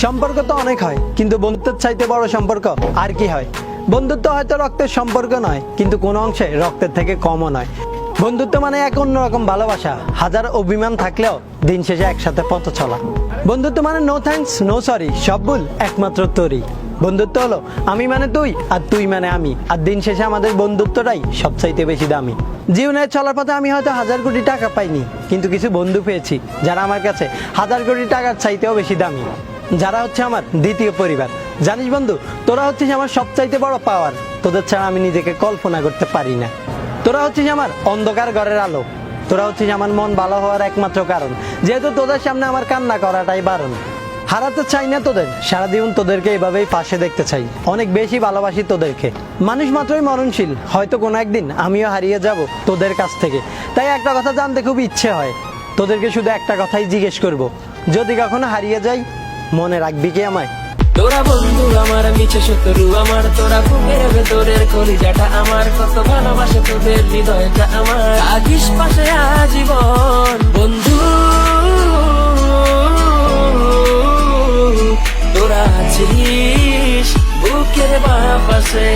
সম্পর্ক তো অনেক হয়, কিন্তু বন্ধুত্বের চাইতে বড় সম্পর্ক আর কি হয়? বন্ধুত্ব হয়তো রক্তের সম্পর্ক নয়, কিন্তু কোনো অংশে রক্তের থেকে কমও নয়। বন্ধুত্ব মানে এক অন্যরকম ভালোবাসা, হাজার অভিমান থাকলেও দিন শেষে একসাথে পথ চলা। বন্ধুত্ব মানে নো থ্যাঙ্কস নো সরি, সব ভুল একমাত্র তোরই। বন্ধুত্ব হলো আমি মানে তুই আর তুই মানে আমি, আর দিন শেষে আমাদের বন্ধুত্বটাই সবচাইতে বেশি দামি। জীবনের চলার পথে আমি হয়তো 1000 কোটি টাকা পাইনি, কিন্তু কিছু বন্ধু পেয়েছি যারা আমার কাছে 1000 কোটি টাকার চাইতেও বেশি দামি, যারা হচ্ছে আমার দ্বিতীয় পরিবার। জানিস বন্ধু, তোরা হচ্ছিস আমার সবচাইতে বড় পাওয়ার। তোদের ছাড়া আমি নিজেকে কল্পনা করতে পারি না। তোরা হচ্ছিস আমার অন্ধকার ঘরের আলো, তোরা হচ্ছিস আমার মন ভালো হওয়ার একমাত্র কারণ। যেহেতু তোদের সামনে আমার কান্না করাটাই বারণ। হারাতে চাই না তোদের, সারা জীবন তোদেরকে এভাবেই পাশে দেখতে চাই। অনেক বেশি ভালোবাসি তোদেরকে। মানুষ মাত্রই মরণশীল, হয়তো কোনো একদিন আমিও হারিয়ে যাব তোদের কাছ থেকে। তাই একটা কথা জানতে খুব ইচ্ছে হয়, তোদেরকে শুধু একটা কথাই জিজ্ঞেস করব, যদি কখনো হারিয়ে যাই মনে রাখবি কি আমায়? তোরা বন্ধু আমার, মিছে শত্রু আমার, তোরা বুকের ভেতরের কলিজাটা আমার, কত ভালোবাসে তোদের হৃদয়টা আমার, থাকিস পাশে আজীবন বন্ধু। তোরা আছিস বুকের বাঁ পাশে।